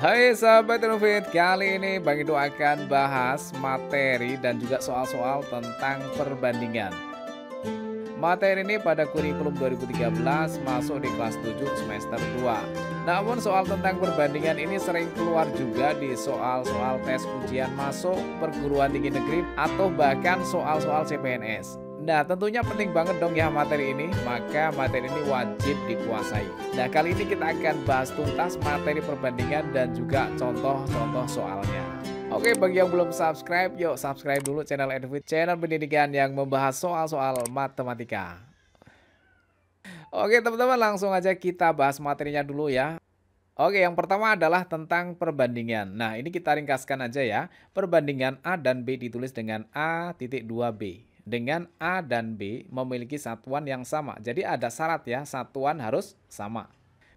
Hai sahabat Innovate, kali ini Bang Edu akan bahas materi dan juga soal-soal tentang perbandingan. Materi ini pada kurikulum 2013 masuk di kelas 7 semester 2. Namun soal tentang perbandingan ini sering keluar juga di soal-soal tes ujian masuk perguruan tinggi negeri atau bahkan soal-soal CPNS. Nah, tentunya penting banget dong ya materi ini, maka materi ini wajib dikuasai. Nah, kali ini kita akan bahas tuntas materi perbandingan dan juga contoh-contoh soalnya. Oke, bagi yang belum subscribe, yuk subscribe dulu channel Edufit, channel pendidikan yang membahas soal-soal matematika. Oke, teman-teman, langsung aja kita bahas materinya dulu ya. Oke, yang pertama adalah tentang perbandingan. Nah, ini kita ringkaskan aja ya. Perbandingan A dan B ditulis dengan A titik 2B. Dengan A dan B memiliki satuan yang sama. Jadi ada syarat ya, satuan harus sama.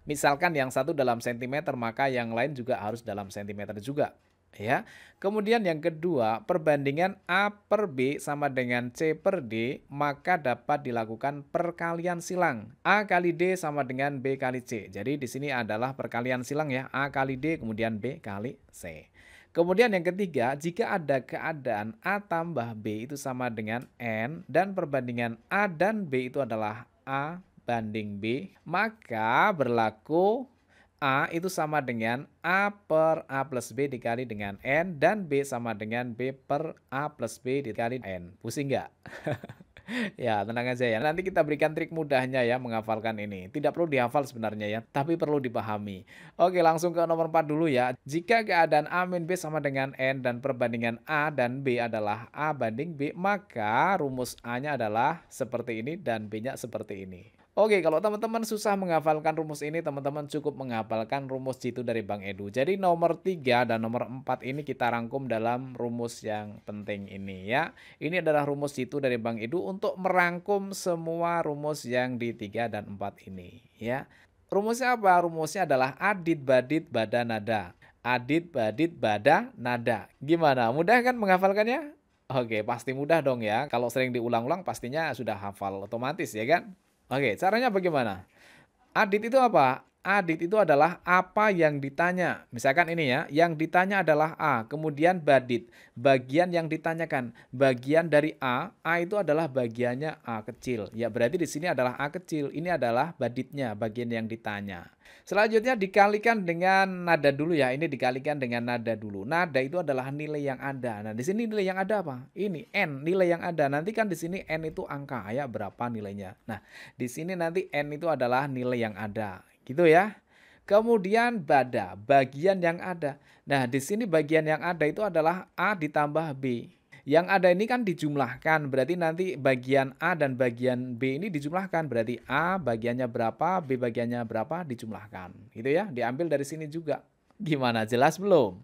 Misalkan yang satu dalam sentimeter, maka yang lain juga harus dalam sentimeter juga. Ya. Kemudian yang kedua, perbandingan A per B sama dengan C per D, maka dapat dilakukan perkalian silang. A kali D sama dengan B kali C. Jadi di sini adalah perkalian silang ya, A kali D kemudian B kali C. Kemudian yang ketiga, jika ada keadaan A tambah B itu sama dengan N dan perbandingan A dan B itu adalah A banding B, maka berlaku A itu sama dengan A per A plus B dikali dengan N dan B sama dengan B per A plus B dikali N. Pusing nggak? Ya, tenang aja ya. Nanti kita berikan trik mudahnya ya menghafalkan ini. Tidak perlu dihafal sebenarnya ya, tapi perlu dipahami. Oke, langsung ke nomor 4 dulu ya. Jika keadaan A min B sama dengan N dan perbandingan A dan B adalah A banding B, maka rumus A-nya adalah seperti ini dan B-nya seperti ini. Oke, kalau teman-teman susah menghafalkan rumus ini, teman-teman cukup menghafalkan rumus jitu dari Bang Edu. Jadi nomor 3 dan nomor 4 ini kita rangkum dalam rumus yang penting ini ya. Ini adalah rumus jitu dari Bang Edu untuk merangkum semua rumus yang di 3 dan 4 ini ya. Rumusnya apa? Rumusnya adalah adit badit bada nada. Adit badit bada nada. Gimana? Mudah kan menghafalkannya? Oke, pasti mudah dong ya. Kalau sering diulang-ulang pastinya sudah hafal otomatis ya kan? Oke, caranya bagaimana? Adit itu apa? Adit itu adalah apa yang ditanya. Misalkan ini ya, yang ditanya adalah A, kemudian badit. Bagian yang ditanyakan, bagian dari A itu adalah bagiannya A kecil. Ya berarti di sini adalah A kecil, ini adalah baditnya, bagian yang ditanya. Selanjutnya dikalikan dengan nada dulu ya, ini dikalikan dengan nada dulu. Nada itu adalah nilai yang ada. Nah di sini nilai yang ada apa? Ini N, nilai yang ada. Nanti kan di sini N itu angka ya, berapa nilainya. Nah di sini nanti N itu adalah nilai yang ada. Gitu ya. Kemudian bada, bagian yang ada. Nah, di sini bagian yang ada itu adalah A ditambah B. Yang ada ini kan dijumlahkan, berarti nanti bagian A dan bagian B ini dijumlahkan. Berarti A bagiannya berapa, B bagiannya berapa dijumlahkan. Gitu ya, diambil dari sini juga. Gimana, jelas belum?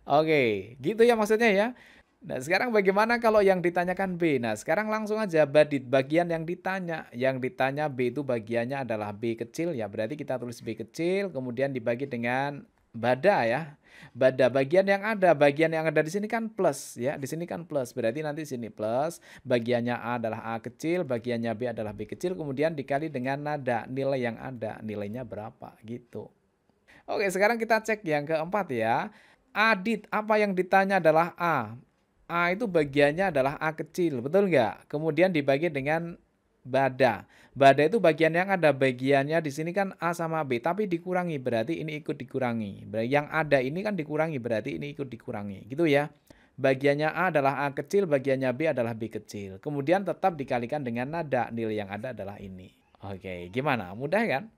Oke, gitu ya maksudnya ya. Nah, sekarang bagaimana kalau yang ditanyakan B? Nah, sekarang langsung aja badit, bagian yang ditanya. Yang ditanya B itu bagiannya adalah B kecil ya, berarti kita tulis B kecil, kemudian dibagi dengan bada ya. Bada, bagian yang ada di sini kan plus ya, di sini kan plus, berarti nanti sini plus, bagiannya A adalah A kecil, bagiannya B adalah B kecil, kemudian dikali dengan nada, nilai yang ada, nilainya berapa gitu. Oke, sekarang kita cek yang keempat ya. Adit, apa yang ditanya adalah A. A itu bagiannya adalah A kecil, betul nggak? Kemudian dibagi dengan bada. Bada itu bagian yang ada, bagiannya di sini kan A sama B, tapi dikurangi, berarti ini ikut dikurangi. Yang ada ini kan dikurangi, berarti ini ikut dikurangi, gitu ya. Bagiannya A adalah A kecil, bagiannya B adalah B kecil. Kemudian tetap dikalikan dengan nada, nilai yang ada adalah ini. Oke, gimana? Mudah kan?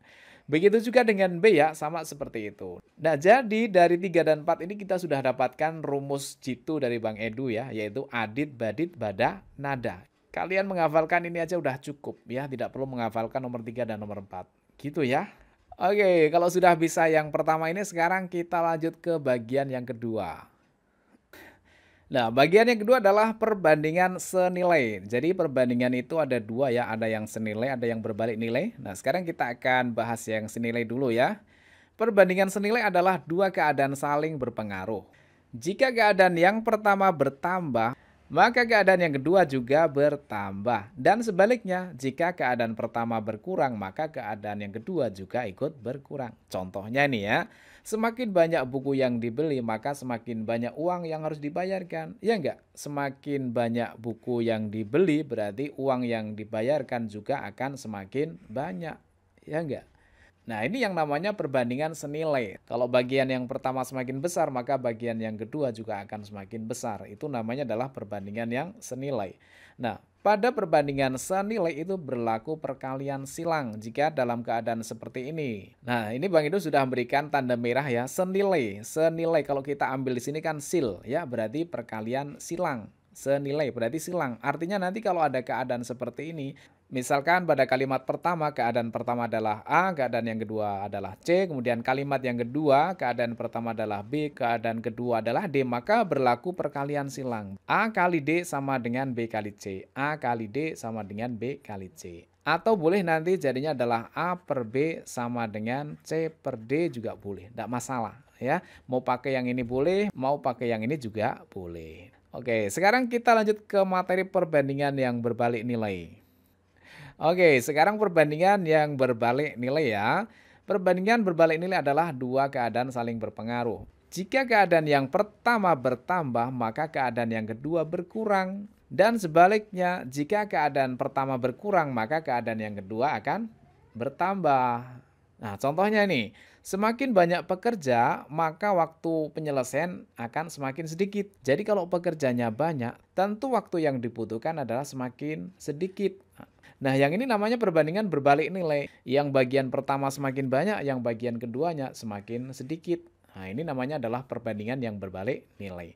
Begitu juga dengan B ya, sama seperti itu. Nah, jadi dari 3 dan 4 ini kita sudah dapatkan rumus jitu dari Bang Edu ya, yaitu adit, badit, bada, nada. Kalian menghafalkan ini aja udah cukup ya, tidak perlu menghafalkan nomor 3 dan nomor 4. Gitu ya. Oke, kalau sudah bisa yang pertama ini, sekarang kita lanjut ke bagian yang kedua. Nah, bagian yang kedua adalah perbandingan senilai. Jadi perbandingan itu ada dua ya, ada yang senilai, ada yang berbalik nilai. Nah, sekarang kita akan bahas yang senilai dulu ya. Perbandingan senilai adalah dua keadaan saling berpengaruh. Jika keadaan yang pertama bertambah, maka keadaan yang kedua juga bertambah. Dan sebaliknya, jika keadaan pertama berkurang, maka keadaan yang kedua juga ikut berkurang. Contohnya nih ya, semakin banyak buku yang dibeli, maka semakin banyak uang yang harus dibayarkan. Ya enggak? Semakin banyak buku yang dibeli, berarti uang yang dibayarkan juga akan semakin banyak. Ya enggak? Nah, ini yang namanya perbandingan senilai. Kalau bagian yang pertama semakin besar, maka bagian yang kedua juga akan semakin besar. Itu namanya adalah perbandingan yang senilai. Nah, pada perbandingan senilai itu berlaku perkalian silang jika dalam keadaan seperti ini. Nah, ini Bang Ido sudah memberikan tanda merah ya, senilai. Senilai kalau kita ambil di sini kan sil ya, berarti perkalian silang. Senilai berarti silang. Artinya nanti kalau ada keadaan seperti ini, misalkan pada kalimat pertama, keadaan pertama adalah A, keadaan yang kedua adalah C, kemudian kalimat yang kedua, keadaan pertama adalah B, keadaan kedua adalah D, maka berlaku perkalian silang. A kali D sama dengan B kali C, A kali D sama dengan B kali C. Atau boleh nanti jadinya adalah A per B sama dengan C per D juga boleh, tidak masalah ya. Mau pakai yang ini boleh, mau pakai yang ini juga boleh. Oke, sekarang kita lanjut ke materi perbandingan yang berbalik nilai. Oke, sekarang perbandingan yang berbalik nilai ya. Perbandingan berbalik nilai adalah dua keadaan saling berpengaruh. Jika keadaan yang pertama bertambah, maka keadaan yang kedua berkurang. Dan sebaliknya, jika keadaan pertama berkurang, maka keadaan yang kedua akan bertambah. Nah, contohnya nih, semakin banyak pekerja, maka waktu penyelesaian akan semakin sedikit. Jadi kalau pekerjanya banyak, tentu waktu yang dibutuhkan adalah semakin sedikit. Nah, yang ini namanya perbandingan berbalik nilai. Yang bagian pertama semakin banyak, yang bagian keduanya semakin sedikit. Nah, ini namanya adalah perbandingan yang berbalik nilai.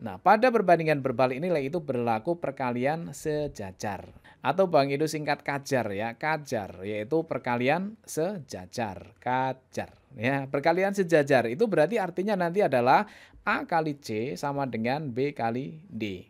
Nah, pada perbandingan berbalik nilai itu berlaku perkalian sejajar. Atau Bang Ido singkat kajar ya, kajar, yaitu perkalian sejajar, kajar. Ya, perkalian sejajar itu berarti artinya nanti adalah A kali C sama dengan B kali D.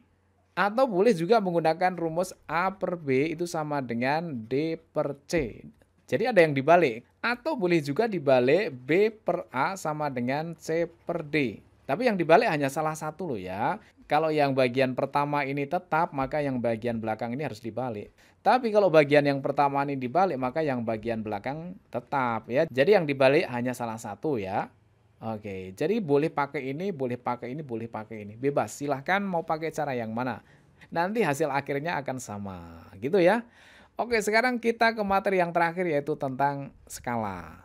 Atau boleh juga menggunakan rumus A per B itu sama dengan D per C. Jadi ada yang dibalik. Atau boleh juga dibalik B per A sama dengan C per D. Tapi yang dibalik hanya salah satu loh ya. Kalau yang bagian pertama ini tetap, maka yang bagian belakang ini harus dibalik. Tapi kalau bagian yang pertama ini dibalik, maka yang bagian belakang tetap ya. Jadi yang dibalik hanya salah satu ya. Oke, jadi boleh pakai ini, boleh pakai ini, boleh pakai ini. Bebas, silahkan mau pakai cara yang mana. Nanti hasil akhirnya akan sama, gitu ya. Oke, sekarang kita ke materi yang terakhir yaitu tentang skala.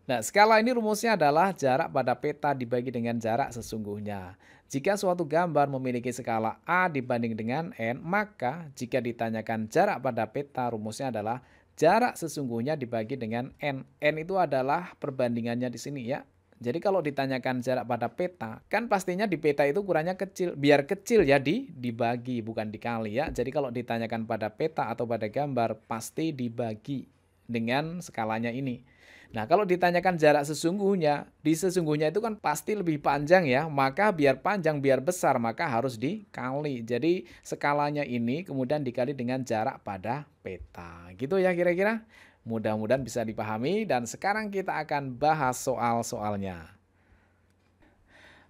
Nah, skala ini rumusnya adalah jarak pada peta dibagi dengan jarak sesungguhnya. Jika suatu gambar memiliki skala A dibanding dengan N, maka jika ditanyakan jarak pada peta, rumusnya adalah jarak sesungguhnya dibagi dengan N. N itu adalah perbandingannya di sini ya. Jadi kalau ditanyakan jarak pada peta, kan pastinya di peta itu ukurannya kecil. Biar kecil ya dibagi, bukan dikali ya. Jadi kalau ditanyakan pada peta atau pada gambar, pasti dibagi dengan skalanya ini. Nah, kalau ditanyakan jarak sesungguhnya, di sesungguhnya itu kan pasti lebih panjang ya, maka biar panjang, biar besar, maka harus dikali. Jadi, skalanya ini kemudian dikali dengan jarak pada peta. Gitu ya kira-kira? Mudah-mudahan bisa dipahami dan sekarang kita akan bahas soal-soalnya.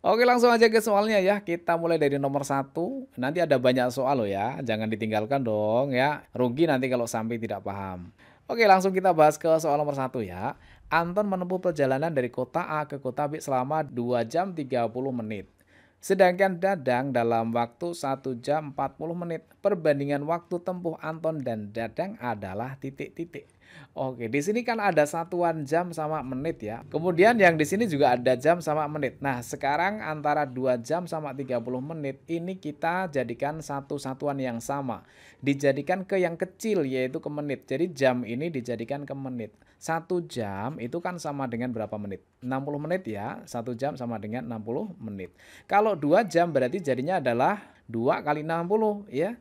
Oke, langsung aja ke soalnya ya. Kita mulai dari nomor 1. Nanti ada banyak soal loh ya, jangan ditinggalkan dong ya. Rugi nanti kalau sampai tidak paham. Oke, langsung kita bahas ke soal nomor 1 ya. Anton menempuh perjalanan dari kota A ke kota B selama 2 jam 30 menit. Sedangkan Dadang dalam waktu 1 jam 40 menit. Perbandingan waktu tempuh Anton dan Dadang adalah titik-titik. Oke, di sini kan ada satuan jam sama menit ya. Kemudian yang di sini juga ada jam sama menit. Nah, sekarang antara 2 jam sama 30 menit ini kita jadikan satu satuan yang sama. Dijadikan ke yang kecil yaitu ke menit. Jadi jam ini dijadikan ke menit. 1 jam itu kan sama dengan berapa menit? 60 menit ya. 1 jam sama dengan 60 menit. Kalau 2 jam berarti jadinya adalah 2 kali 60 ya.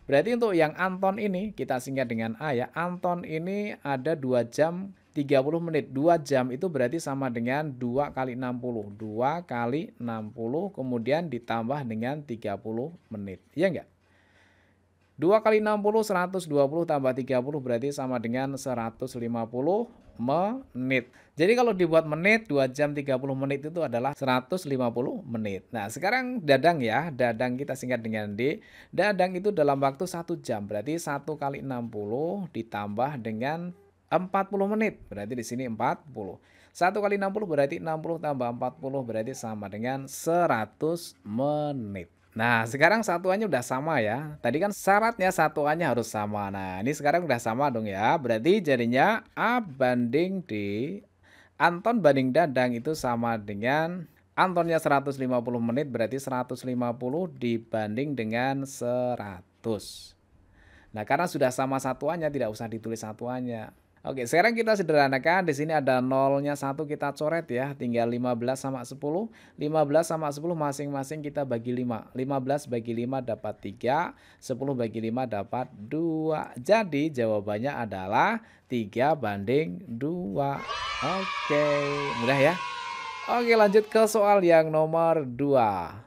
Berarti untuk yang Anton ini kita singkat dengan A ya. Anton ini ada 2 jam 30 menit. 2 jam itu berarti sama dengan 2 kali 60. 2 kali 60 kemudian ditambah dengan 30 menit. Iya enggak? 2 kali 60 120 tambah 30 berarti sama dengan 150 menit. Jadi kalau dibuat menit, 2 jam 30 menit itu adalah 150 menit. Nah, sekarang dadang ya, dadang kita singkat dengan D. Dadang itu dalam waktu 1 jam, berarti 1 kali 60 ditambah dengan 40 menit, berarti di sini 40. 1 kali 60 berarti 60 tambah 40 berarti sama dengan 100 menit. Nah, sekarang satuannya udah sama ya. Tadi kan syaratnya satuannya harus sama. Nah, ini sekarang udah sama dong ya. Berarti jadinya A banding D, Anton banding Dadang itu sama dengan Antonnya 150 menit berarti 150 dibanding dengan 100. Nah, karena sudah sama satuannya tidak usah ditulis satuannya. Oke, sekarang kita sederhanakan. Di sini ada nolnya 1 kita coret ya. Tinggal 15 sama 10. 15 sama 10 masing-masing kita bagi 5. 15 bagi 5 dapat 3. 10 bagi 5 dapat 2. Jadi jawabannya adalah 3 banding 2. Oke, mudah ya. Oke, lanjut ke soal yang nomor 2.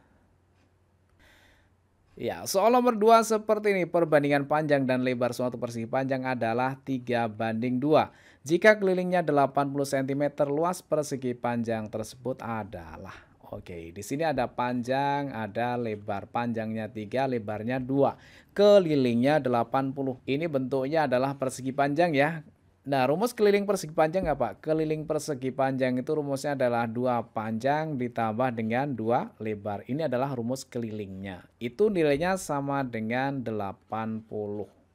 Ya, soal nomor 2 seperti ini. Perbandingan panjang dan lebar suatu persegi panjang adalah 3 banding 2. Jika kelilingnya 80 cm, luas persegi panjang tersebut adalah. Oke, di sini ada panjang, ada lebar. Panjangnya 3, lebarnya 2. Kelilingnya 80. Ini bentuknya adalah persegi panjang ya. Nah, rumus keliling persegi panjang apa? Keliling persegi panjang itu rumusnya adalah 2 panjang ditambah dengan 2 lebar. Ini adalah rumus kelilingnya. Itu nilainya sama dengan 80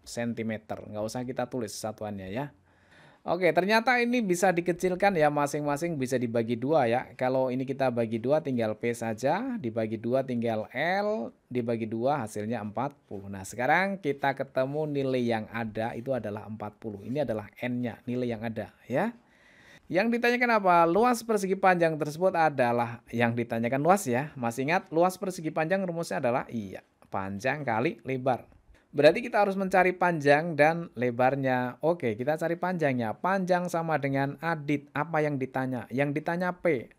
cm. Nggak usah kita tulis satuannya ya. Oke, ternyata ini bisa dikecilkan ya, masing-masing bisa dibagi 2 ya. Kalau ini kita bagi 2 tinggal P saja, dibagi 2 tinggal L, dibagi 2 hasilnya 40. Nah, sekarang kita ketemu nilai yang ada itu adalah 40. Ini adalah N-nya, nilai yang ada ya. Yang ditanyakan apa? Luas persegi panjang tersebut adalah yang ditanyakan luas ya. Masih ingat luas persegi panjang rumusnya adalah panjang kali lebar. Berarti kita harus mencari panjang dan lebarnya. Oke, kita cari panjangnya. Panjang sama dengan adit. Apa yang ditanya? Yang ditanya P.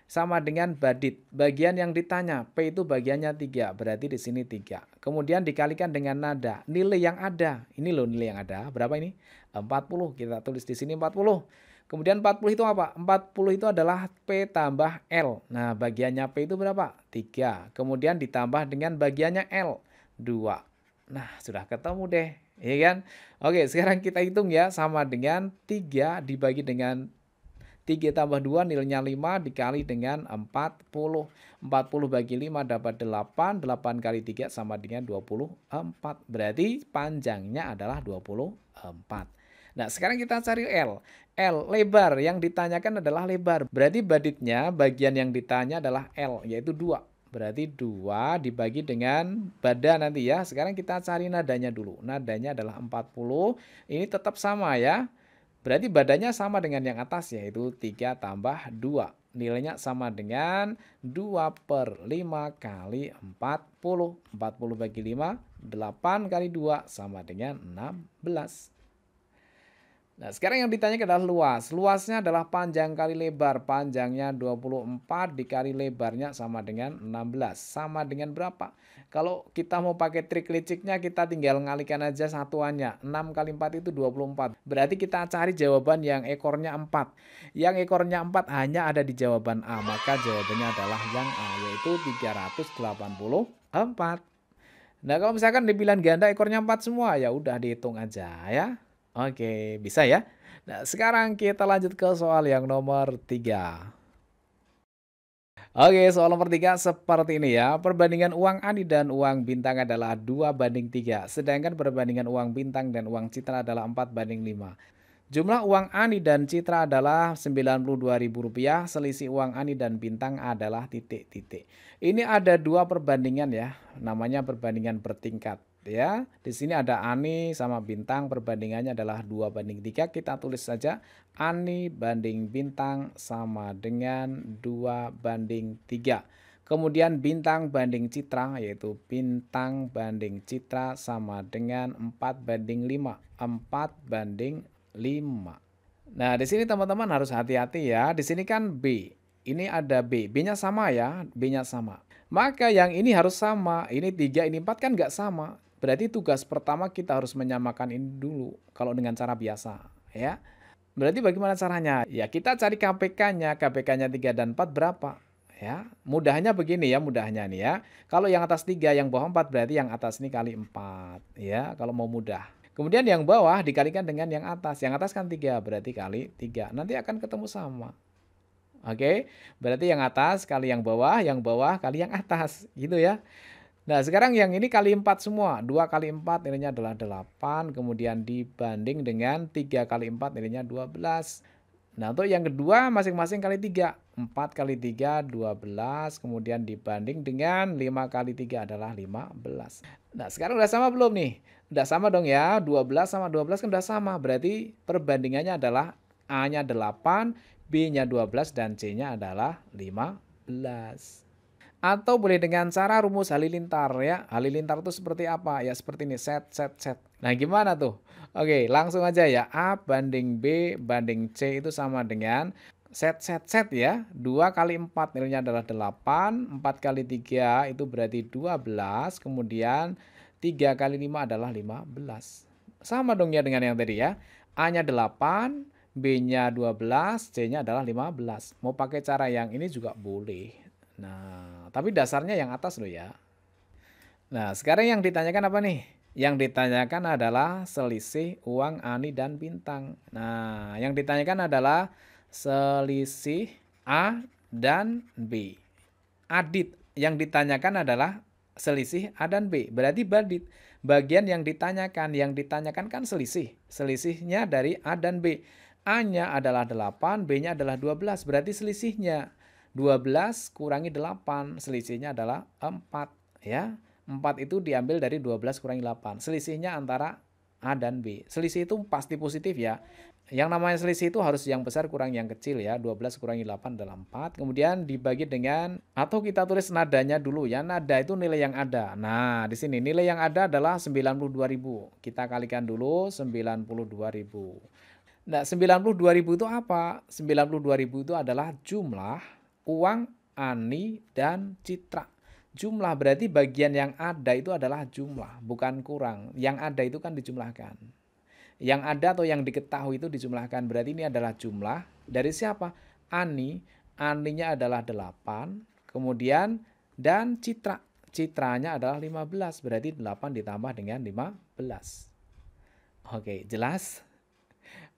Sama dengan badit. Bagian yang ditanya. P itu bagiannya 3. Berarti di sini 3. Kemudian dikalikan dengan nada. Nilai yang ada. Ini loh nilai yang ada. Berapa ini? 40. Kita tulis di sini 40. Kemudian 40 itu apa? 40 itu adalah P tambah L. Nah, bagiannya P itu berapa? 3. Kemudian ditambah dengan bagiannya L. 2. Nah, sudah ketemu deh, ya kan? Oke, sekarang kita hitung ya, sama dengan 3 dibagi dengan 3 tambah 2 nilainya 5 dikali dengan 40. 40 bagi 5 dapat 8, 8 kali 3 sama dengan 24. Berarti panjangnya adalah 24. Nah, sekarang kita cari L. L, lebar, yang ditanyakan adalah lebar. Berarti baditnya, bagian yang ditanya adalah L, yaitu 2. Berarti 2 dibagi dengan badan nanti ya. Sekarang kita cari nadanya dulu. Nadanya adalah 40. Ini tetap sama ya. Berarti badannya sama dengan yang atas yaitu 3 tambah 2. Nilainya sama dengan 2 per 5 kali 40. 40 bagi 5, 8 kali 2 sama dengan 16. Nah, sekarang yang ditanyakan adalah luas. Luasnya adalah panjang kali lebar. Panjangnya 24 dikali lebarnya sama dengan 16. Sama dengan berapa? Kalau kita mau pakai trik liciknya, kita tinggal ngalikan aja satuannya. 6 kali 4 itu 24. Berarti kita cari jawaban yang ekornya 4. Yang ekornya 4 hanya ada di jawaban A. Maka jawabannya adalah yang A, yaitu 384. Nah, kalau misalkan di pilihan ganda ekornya 4 semua, ya udah dihitung aja ya. Oke, bisa ya. Nah, sekarang kita lanjut ke soal yang nomor 3. Oke, soal nomor 3 seperti ini ya. Perbandingan uang ani dan uang bintang adalah 2 banding 3. Sedangkan perbandingan uang bintang dan uang citra adalah 4 banding 5. Jumlah uang ani dan citra adalah Rp92.000. Selisih uang ani dan bintang adalah titik-titik. Ini ada 2 perbandingan ya. Namanya perbandingan bertingkat. Ya, di sini ada ani sama bintang, perbandingannya adalah 2 banding 3. Kita tulis saja ani banding bintang sama dengan 2 banding 3. Kemudian bintang banding citra, yaitu bintang banding citra sama dengan 4 banding 5. 4 banding 5. Nah, di sini teman-teman harus hati-hati ya. Di sini kan B. Ini ada B. B-nya sama ya, B-nya sama. Maka yang ini harus sama. Ini 3, ini 4 kan nggak sama. Berarti tugas pertama kita harus menyamakan ini dulu kalau dengan cara biasa ya. Berarti bagaimana caranya? Ya kita cari KPK-nya, KPK-nya 3 dan 4 berapa? Ya, mudahnya begini ya, mudahnya nih ya. Kalau yang atas 3, yang bawah 4 berarti yang atas ini kali 4 ya, kalau mau mudah. Kemudian yang bawah dikalikan dengan yang atas. Yang atas kan 3 berarti kali 3. Nanti akan ketemu sama. Oke, berarti yang atas kali yang bawah kali yang atas, gitu ya. Nah, sekarang yang ini kali 4 semua. 2 kali 4 nilainya adalah 8, kemudian dibanding dengan 3 kali 4 nilainya 12. Nah, untuk yang kedua masing-masing kali 3. 4 kali 3, 12, kemudian dibanding dengan 5 kali 3 adalah 15. Nah, sekarang udah sama belum nih? Udah sama dong ya, 12 sama 12 kan udah sama. Berarti perbandingannya adalah A-nya 8, B-nya 12, dan C-nya adalah 15. Atau boleh dengan cara rumus halilintar ya. Halilintar itu seperti apa? Ya seperti ini, set, set, set. Nah gimana tuh? Oke, langsung aja ya. A banding B banding C itu sama dengan set, set, set ya. 2 kali 4 nilainya adalah 8. 4 kali 3 itu berarti 12. Kemudian 3 kali 5 adalah 15. Sama dong ya dengan yang tadi ya. A-nya 8, B-nya 12, C-nya adalah 15. Mau pakai cara yang ini juga boleh. Nah, tapi dasarnya yang atas loh ya. Nah, sekarang yang ditanyakan apa nih? Yang ditanyakan adalah selisih uang Ani dan Bintang. Nah, yang ditanyakan adalah selisih A dan B. Adit, yang ditanyakan adalah selisih A dan B. Berarti badit. Bagian yang ditanyakan kan selisih. Selisihnya dari A dan B. A-nya adalah 8, B-nya adalah 12. Berarti selisihnya 12 kurangi 8, selisihnya adalah 4 ya. 4 itu diambil dari 12 kurangi 8. Selisihnya antara A dan B. Selisih itu pasti positif ya. Yang namanya selisih itu harus yang besar kurang yang kecil ya. 12 kurangi 8 adalah 4. Kemudian dibagi dengan, atau kita tulis nadanya dulu ya. Nada itu nilai yang ada. Nah, di sini nilai yang ada adalah 92.000. Kita kalikan dulu 92.000. Nah, 92.000 itu apa? 92.000 itu adalah jumlah uang Ani dan Citra. Jumlah berarti bagian yang ada itu adalah jumlah, bukan kurang. Yang ada itu kan dijumlahkan. Yang ada atau yang diketahui itu dijumlahkan. Berarti ini adalah jumlah dari siapa? Ani. Aninya adalah 8. Kemudian dan Citra. Citranya adalah 15. Berarti 8 ditambah dengan 15. Oke, jelas?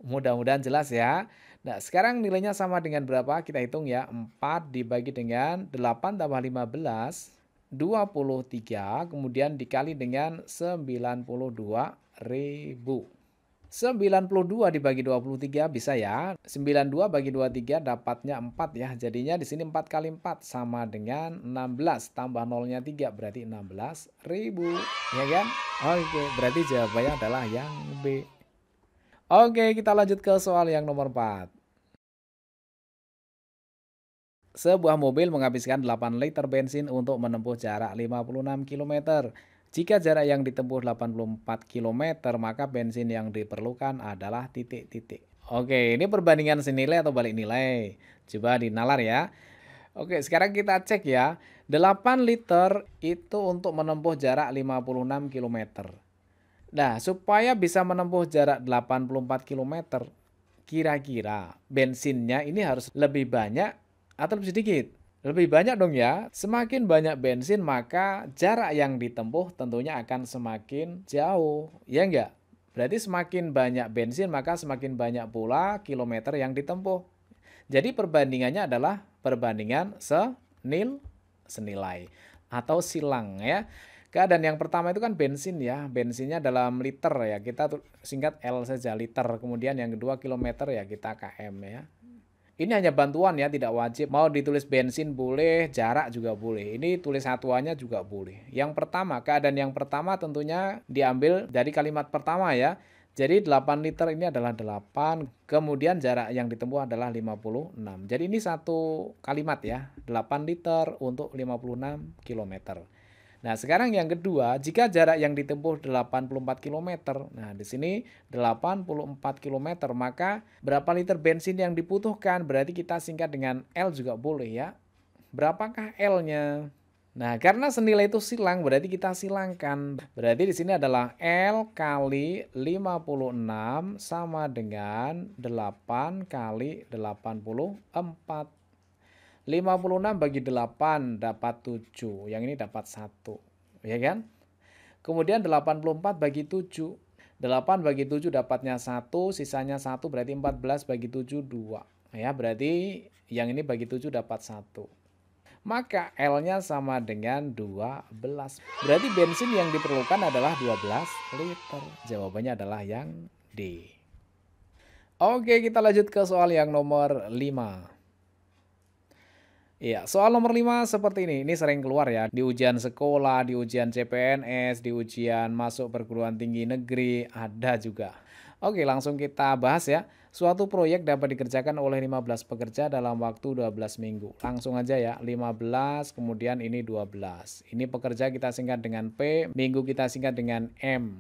Mudah-mudahan jelas ya. Nah, sekarang nilainya sama dengan berapa? Kita hitung ya. 4 dibagi dengan 8 tambah 15, 23, kemudian dikali dengan 92.000. 92 dibagi 23 bisa ya. 92 bagi 23 dapatnya 4 ya. Jadinya di sini 4 kali 4 sama dengan 16. Tambah nolnya 3 berarti 16.000. Ya kan? Oke, berarti jawabannya adalah yang B. Oke, kita lanjut ke soal yang nomor 4. Sebuah mobil menghabiskan 8 liter bensin untuk menempuh jarak 56 km. Jika jarak yang ditempuh 84 km, maka bensin yang diperlukan adalah titik-titik. Oke, ini perbandingan senilai atau balik nilai. Coba dinalar ya. Oke, sekarang kita cek ya. 8 liter itu untuk menempuh jarak 56 km. Nah, supaya bisa menempuh jarak 84 km, kira-kira bensinnya ini harus lebih banyak atau lebih sedikit? Lebih banyak dong ya. Semakin banyak bensin, maka jarak yang ditempuh tentunya akan semakin jauh. Ya enggak? Berarti semakin banyak bensin, maka semakin banyak pula kilometer yang ditempuh. Jadi perbandingannya adalah perbandingan senilai atau silang ya. Keadaan yang pertama itu kan bensin ya. Bensinnya dalam liter ya. Kita singkat L saja, liter. Kemudian yang kedua kilometer ya, kita km ya. Ini hanya bantuan ya, tidak wajib. Mau ditulis bensin boleh, jarak juga boleh. Ini tulis satuannya juga boleh. Yang pertama, keadaan yang pertama tentunya diambil dari kalimat pertama ya. Jadi 8 liter ini adalah 8, kemudian jarak yang ditempuh adalah 56. Jadi ini satu kalimat ya, 8 liter untuk 56 km. Nah, sekarang yang kedua, jika jarak yang ditempuh 84 km. Nah, di sini 84 km, maka berapa liter bensin yang dibutuhkan? Berarti kita singkat dengan L juga boleh ya. Berapakah L-nya? Nah, karena senilai itu silang, berarti kita silangkan. Berarti di sini adalah L kali 56 sama dengan 8 kali 84. 56 bagi 8 dapat 7. Yang ini dapat 1. Ya kan? Kemudian 84 bagi 7. 8 bagi 7 dapatnya 1, sisanya 1 berarti 14 bagi 7 2. Ya, berarti yang ini bagi 7 dapat 1. Maka L-nya sama dengan 12. Berarti bensin yang diperlukan adalah 12 liter. Jawabannya adalah yang D. Oke, kita lanjut ke soal yang nomor 5. Ya, soal nomor 5 seperti ini. Ini sering keluar ya. Di ujian sekolah, di ujian CPNS, di ujian masuk perguruan tinggi negeri, ada juga. Oke, langsung kita bahas ya. Suatu proyek dapat dikerjakan oleh 15 pekerja dalam waktu 12 minggu. Langsung aja ya, 15, kemudian ini 12. Ini pekerja kita singkat dengan P, minggu kita singkat dengan M.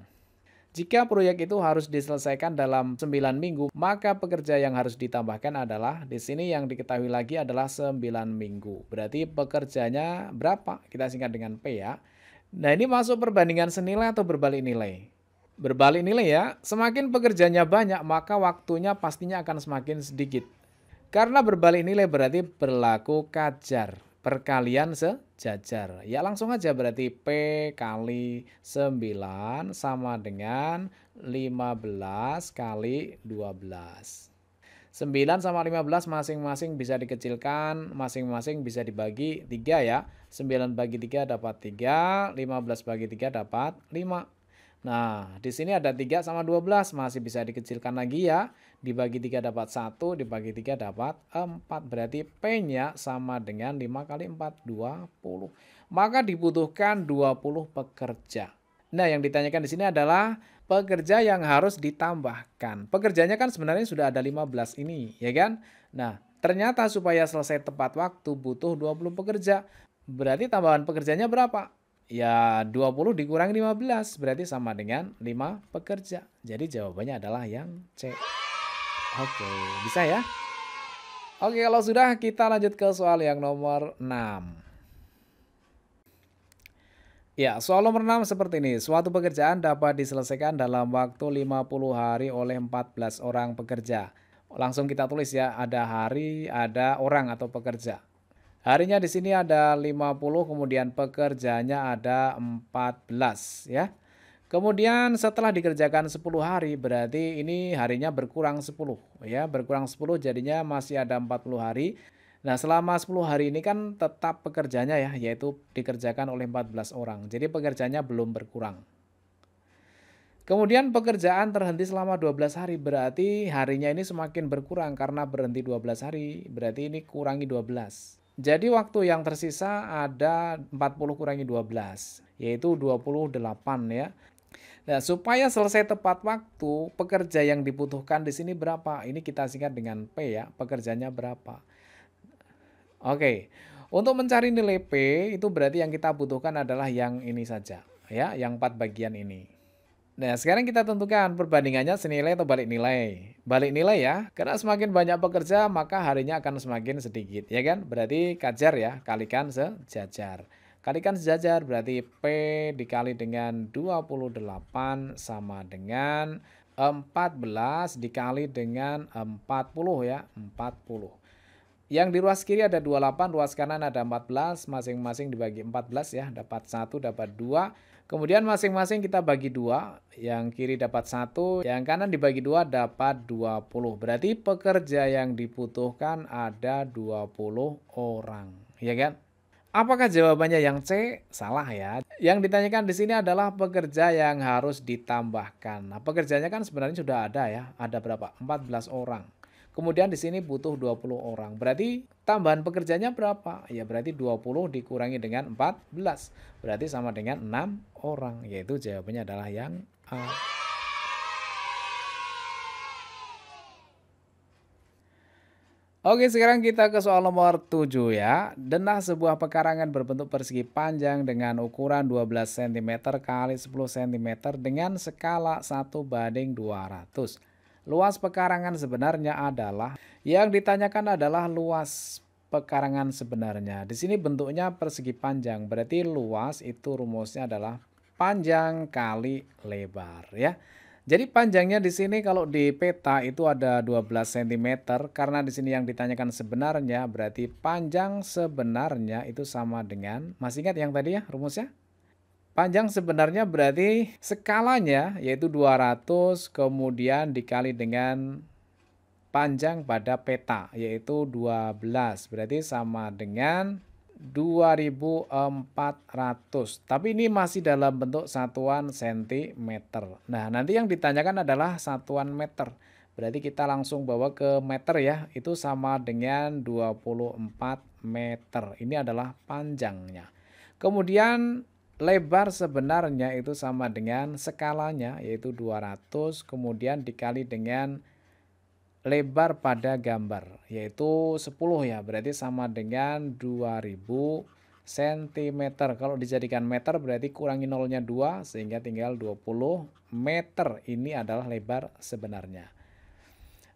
Jika proyek itu harus diselesaikan dalam 9 minggu, maka pekerja yang harus ditambahkan adalah, di sini yang diketahui lagi adalah 9 minggu. Berarti pekerjanya berapa? Kita singkat dengan P ya. Nah, ini masuk perbandingan senilai atau berbalik nilai? Berbalik nilai ya, semakin pekerjanya banyak maka waktunya pastinya akan semakin sedikit. Karena berbalik nilai berarti berlaku kajar, perkalian sejajar. Ya langsung aja berarti P kali 9 sama dengan 15 kali 12. 9 sama 15 masing-masing bisa dikecilkan, masing-masing bisa dibagi 3 ya. 9 bagi 3 dapat 3, 15 bagi 3 dapat 5. Nah, di sini ada 3 sama 12, masih bisa dikecilkan lagi ya. Dibagi 3 dapat 1, dibagi 3 dapat 4. Berarti P-nya sama dengan 5 kali 4, 20. Maka dibutuhkan 20 pekerja. Nah, yang ditanyakan di sini adalah pekerja yang harus ditambahkan. Pekerjanya kan sebenarnya sudah ada 15 ini, ya kan? Nah, ternyata supaya selesai tepat waktu butuh 20 pekerja. Berarti tambahan pekerjanya berapa? Ya 20 dikurangi 15 berarti sama dengan 5 pekerja. Jadi jawabannya adalah yang C. Oke, bisa ya? Oke, kalau sudah kita lanjut ke soal yang nomor 6. Ya, soal nomor 6 seperti ini. Suatu pekerjaan dapat diselesaikan dalam waktu 50 hari oleh 14 orang pekerja. Langsung kita tulis ya, ada hari, ada orang atau pekerja. Harinya di sini ada 50, kemudian pekerjanya ada 14 ya. Kemudian setelah dikerjakan 10 hari berarti ini harinya berkurang 10 ya, berkurang 10 jadinya masih ada 40 hari. Nah, selama 10 hari ini kan tetap pekerjanya ya, yaitu dikerjakan oleh 14 orang. Jadi pekerjanya belum berkurang. Kemudian pekerjaan terhenti selama 12 hari, berarti harinya ini semakin berkurang karena berhenti 12 hari, berarti ini kurangi 12. Jadi waktu yang tersisa ada 40 kurangi 12, yaitu 28 ya. Nah, supaya selesai tepat waktu, pekerja yang dibutuhkan di sini berapa? Ini kita singkat dengan P ya, pekerjanya berapa? Oke, untuk mencari nilai P itu berarti yang kita butuhkan adalah yang ini saja ya, yang 4 bagian ini. Nah, sekarang kita tentukan perbandingannya senilai atau balik nilai. Balik nilai ya, karena semakin banyak pekerja maka harinya akan semakin sedikit, ya kan? Berarti kajar ya, kalikan sejajar. Kalikan sejajar berarti P dikali dengan 28 sama dengan 14 dikali dengan 40 ya, 40. Yang di ruas kiri ada 28, ruas kanan ada 14, masing-masing dibagi 14 ya, dapat 1, dapat 2. Kemudian masing-masing kita bagi 2, yang kiri dapat 1, yang kanan dibagi 2 dapat 20. Berarti pekerja yang dibutuhkan ada 20 orang, ya kan? Apakah jawabannya yang C? Salah ya. Yang ditanyakan di sini adalah pekerja yang harus ditambahkan. Nah, pekerjanya kan sebenarnya sudah ada ya. Ada berapa? 14 orang. Kemudian di sini butuh 20 orang. Berarti tambahan pekerjanya berapa? Ya berarti 20 dikurangi dengan 14. Berarti sama dengan 6 orang. Yaitu jawabannya adalah yang A. Oke, sekarang kita ke soal nomor 7 ya. Denah sebuah pekarangan berbentuk persegi panjang dengan ukuran 12 cm kali 10 cm dengan skala 1:200. Luas pekarangan sebenarnya adalah, yang ditanyakan adalah luas pekarangan sebenarnya. Di sini bentuknya persegi panjang, berarti luas itu rumusnya adalah panjang kali lebar ya. Jadi panjangnya di sini kalau di peta itu ada 12 cm, karena di sini yang ditanyakan sebenarnya berarti panjang sebenarnya itu sama dengan, masih ingat yang tadi ya rumusnya? Panjang sebenarnya berarti skalanya yaitu 200 kemudian dikali dengan panjang pada peta yaitu 12, berarti sama dengan 2400. Tapi ini masih dalam bentuk satuan sentimeter. Nah, nanti yang ditanyakan adalah satuan meter. Berarti kita langsung bawa ke meter ya. Itu sama dengan 24 meter. Ini adalah panjangnya. Kemudian lebar sebenarnya itu sama dengan skalanya yaitu 200 kemudian dikali dengan lebar pada gambar yaitu 10 ya, berarti sama dengan 2000 cm. Kalau dijadikan meter berarti kurangi nolnya 2 sehingga tinggal 20 meter. Ini adalah lebar sebenarnya.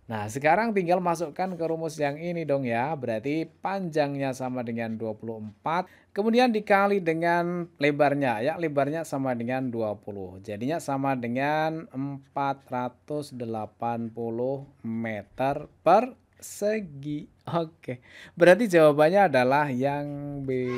Nah, sekarang tinggal masukkan ke rumus yang ini dong ya. Berarti panjangnya sama dengan 24, kemudian dikali dengan lebarnya ya. Lebarnya sama dengan 20. Jadinya sama dengan 480 meter persegi. Oke. Berarti jawabannya adalah yang B.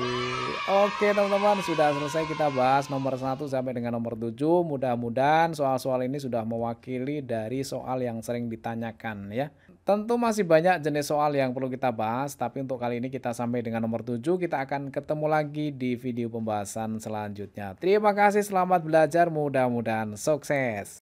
Oke, teman-teman, sudah selesai kita bahas nomor 1 sampai dengan nomor 7. Mudah-mudahan soal-soal ini sudah mewakili dari soal yang sering ditanyakan ya. Tentu masih banyak jenis soal yang perlu kita bahas, tapi untuk kali ini kita sampai dengan nomor 7. Kita akan ketemu lagi di video pembahasan selanjutnya. Terima kasih, selamat belajar, mudah-mudahan sukses.